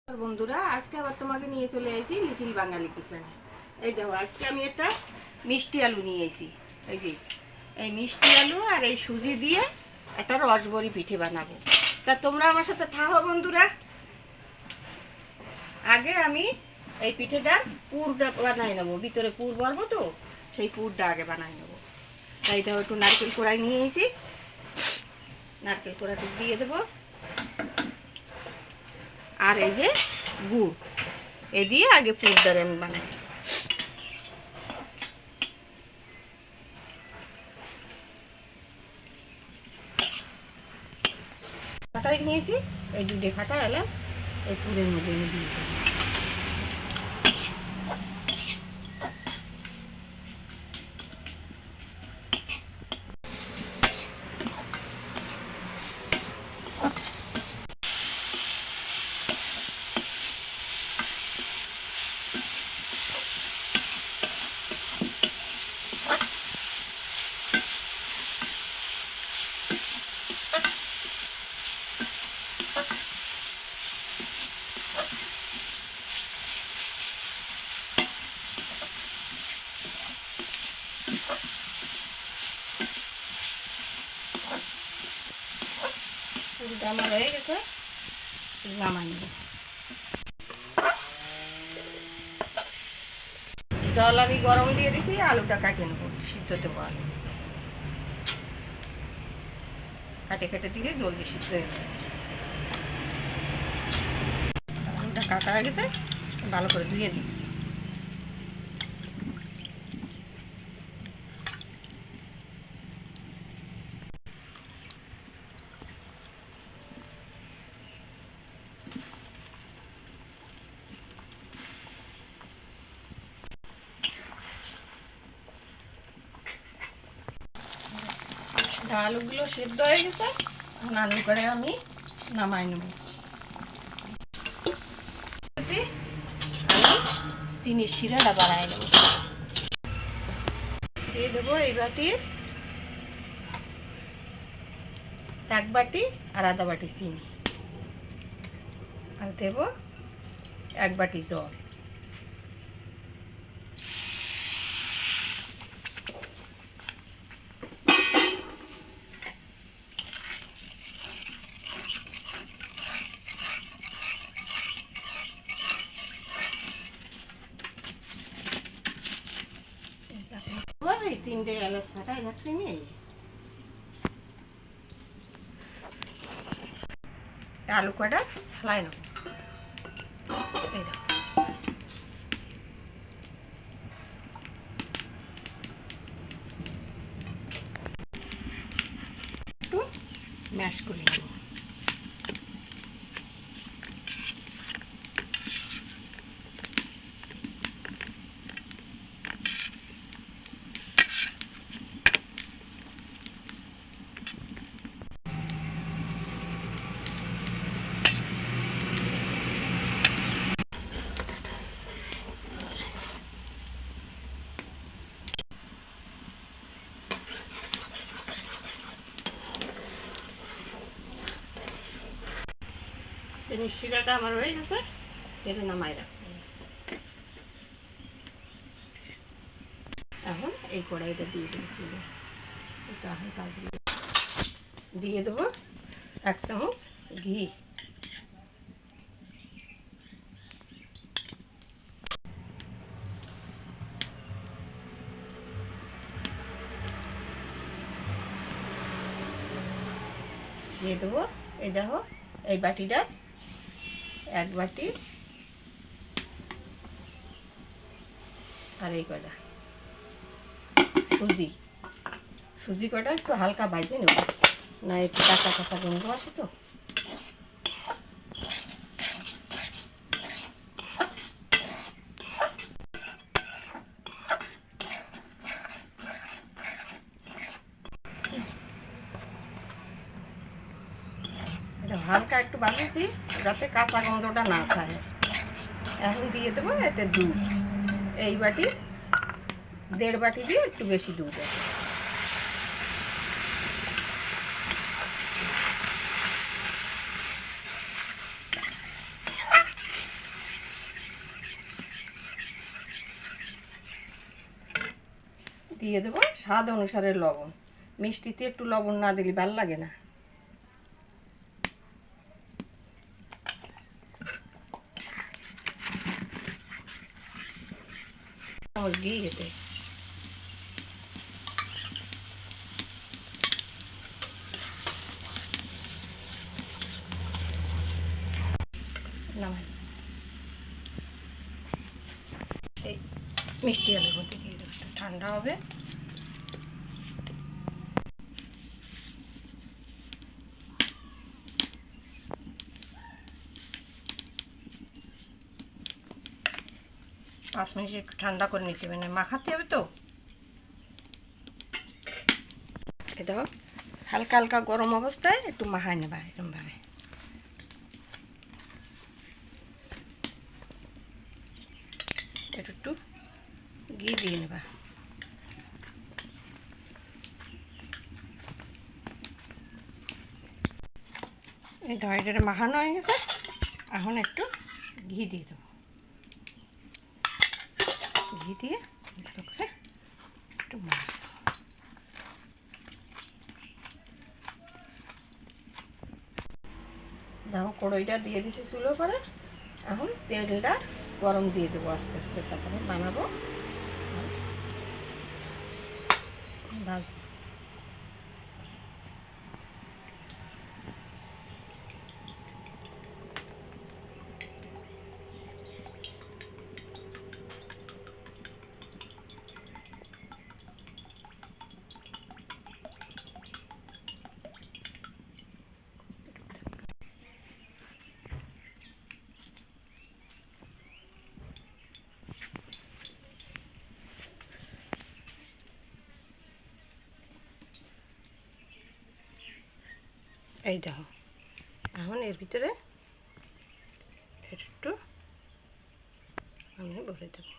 বন্ধুরা, আজকে আবার তোমাকে নিয়ে চলে এসেছি লিটিল বাঙালি কিচেনে। এই দেখো, আজকে আমি একটা মিষ্টি আলু নিয়ে এসেছি। এই যে এই মিষ্টি আলু আর এই সুজি দিয়ে একটা রসবড়ি পিঠে বানাবো। তা তোমরা আমার সাথে থাকো বন্ধুরা। আগে আমি এই পিঠেটার পুরটা বানাই নেবো, ভিতরে পুর ভরবো তো, সেই পুরটা আগে বানাই নেবো। তাই দেখো, একটু নারকেল কোড়াই নিয়ে এসেছি, নারকেল কোড়াটা দিয়ে দেবো। আর এই যে গুড়, এ দিয়ে আগে পুরদারে আমি বানাই। ফাটাই নিয়েছি, এই দুধে ফাটা এলাচ এই পুরের মধ্যে আমি দিয়ে দেবো। পুরটা আমার হয়ে গেছে, নামাই নেব। জল আমি গরম দিয়ে দিছি, আলুটা কাটিয়ে নেবো, সিদ্ধ দেবো। আলু কাটে কেটে দিলে জলদি সিদ্ধ হয়ে যাবে। আলুটা কাটা হয়ে গেছে, ভালো করে ধুয়ে দিই। আলুগুলো সেদ্ধ হয়ে গেছে, আলু করে আমি নামাই নেব। আমি চিনির শিরাটা বাড়াই নেব, দিয়ে দেবো এই বাটির 1 বাটি আর আধা বাটি চিনি, আর দেবো 1 বাটি জল। এই 3টে এলাচ ফাটাই রাখছি আমি। আলু কটা ছালাই নেব, এই দেখো একটু ম্যাশ করে নেব। চিনির শিরাটা আমার হয়ে গেছে, এটা নামাই রাখবো। এখন এই কড়াইটা দিয়ে দেবো চুলে, এটা এখন দিয়ে দেবো 1 চামচ ঘি। দিয়ে দেবো এই দেখো এই বাটিটা 1 বাটি, আর এই কটা সুজি কটা একটু হালকা ভাজে নেব, না একটু কাঁচা কাঁচা গন্ধ আসে তো। এটা হালকা একটু বানিয়েছি যাতে কাঁচা গন্ধটা না থাকে। এখন দিয়ে দেবো এতে দুধ, এই বাটি 1.5 বাটি দিয়ে একটু বেশি দুধ আছে। দিয়ে দেবো স্বাদ অনুসারে লবণ। মিষ্টিতে একটু লবণ না দিলে ভালো লাগে না। ঘি খেতে নামাই এই মিষ্টি আলুর মধ্যে দিয়ে দেবো, একটু ঠান্ডা হবে। পাঁচ মিনিট একটু ঠান্ডা করে নিতে হবে, না মাখাতে হবে তো। এটা হালকা হালকা গরম অবস্থায় একটু মাখায় নেবা এরকমভাবে। একটু ঘি দিয়ে নেবা। এই দইটা মাখানো হয়ে গেছে, এখন একটু ঘি দিয়ে দেবো। ঘি দিয়ে ভালো করে একটু দেখো কড়াইটা দিয়ে দিছি চুলো করে। এখন তেলটা গরম দিয়ে দেবো আস্তে আস্তে, তারপরে বানাবো ভাজবো। এই দেখো এখন এর ভিতরে একটু আমি ভরে দেবো।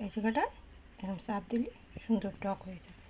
এই জায়গাটা এরকম চাপ দিলে সুন্দর টক হয়ে যাবে।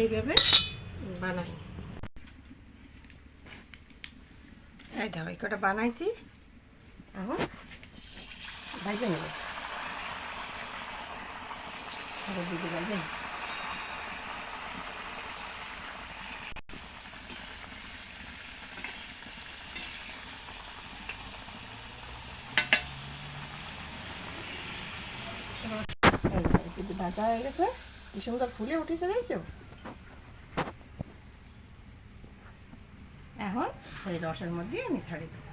এইভাবে বানাই। এই দেখো এই কটা বানাইছি, এখন ভাজে নেব। দিদি ভাজে দিদি ভাজা হয়ে গেছে, কি সুন্দর ফুলে উঠেছে দেখছো। এখন ওই রসের মধ্যে আমি ছাড়ি দেবো।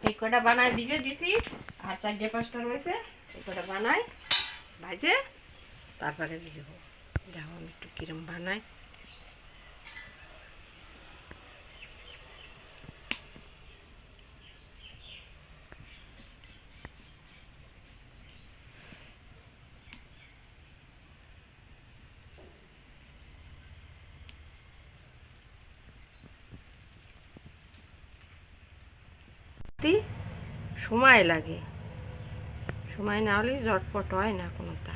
এই কটা বানায় ভিজে দিছি, আর 4-5টা রয়েছে। এই কটা বানাই ভাজে তারপরে ভিজবো। দেখো আমি একটু কিরম বানাই। করতে সময় লাগে, সময় না হলে ঝটপট হয় না কোনোটা।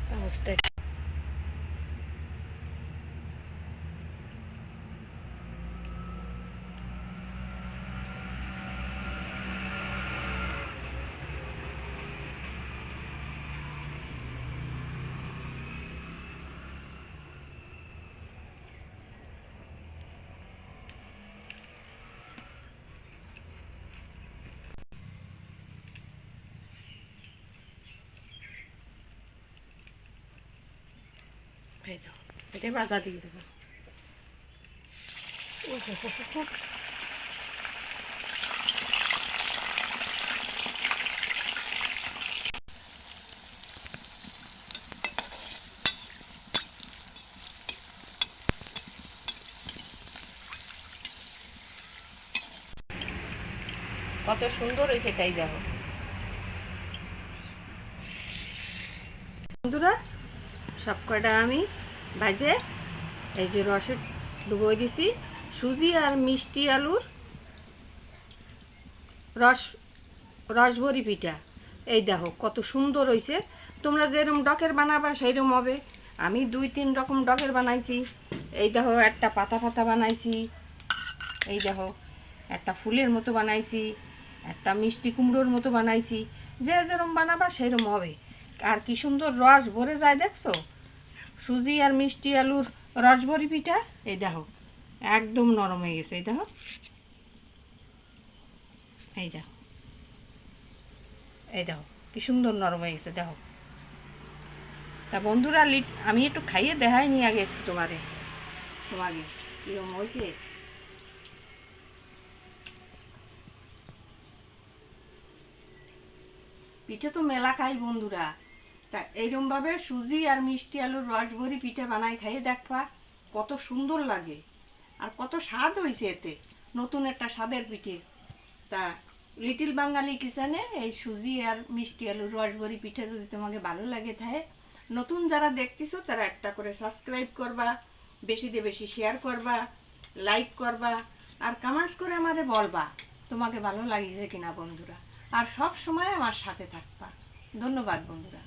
চামচটা এটা বাজা দিয়ে দেবো। কত সুন্দর হয়েছে তাই দেখো বন্ধুরা। সব কটা আমি ভাজে এই যে রসে ডুবো দিছি। সুজি আর মিষ্টি আলুর রসবরি পিঠা এই দেখো কত সুন্দর হয়েছে। তোমরা যেরকম ডকের বানাবা সেইরকম হবে। আমি 2-3 রকম ডকের বানাইছি। এই দেখো একটা পাতা পাতা বানাইছি, এই দেখো একটা ফুলের মতো বানাইছি, একটা মিষ্টি কুমড়োর মতো বানাইছি। যে যেরকম বানাবা সেরকম হবে। আর কি সুন্দর রস ভরে যায় দেখছো। সুজি আর মিষ্টি আলুর রসবরি পিঠা এই দেখো একদম নরম হয়ে গেছে। এই দেখো, এই দেখো, এই দেখো কি সুন্দর নরম হয়ে গেছে দেখো। তা বন্ধুরা আমি একটু খাইয়ে দেখাইনি আগে একটু তোমাকে কিরকম হয়েছে। পিঠে তো মেলা খাই বন্ধুরা। তা এইরকমভাবে সুজি আর মিষ্টি আলুর রসভরি পিঠে বানাই খাইয়ে দেখবা কত সুন্দর লাগে আর কত স্বাদ হয়েছে। এতে নতুন একটা স্বাদের পিঠে। তা লিটিল বাঙালি কিচেনে এই সুজি আর মিষ্টি আলুর রসভরি পিঠে যদি তোমাকে ভালো লাগে থাকে, নতুন যারা দেখতেছো তারা একটা করে সাবস্ক্রাইব করবা, বেশি দিয়ে বেশি শেয়ার করবা, লাইক করবা আর কমেন্টস করে আমারে বলবা তোমাকে ভালো লাগিছে কিনা বন্ধুরা। আর সব সময় আমার সাথে থাকবা। ধন্যবাদ বন্ধুরা।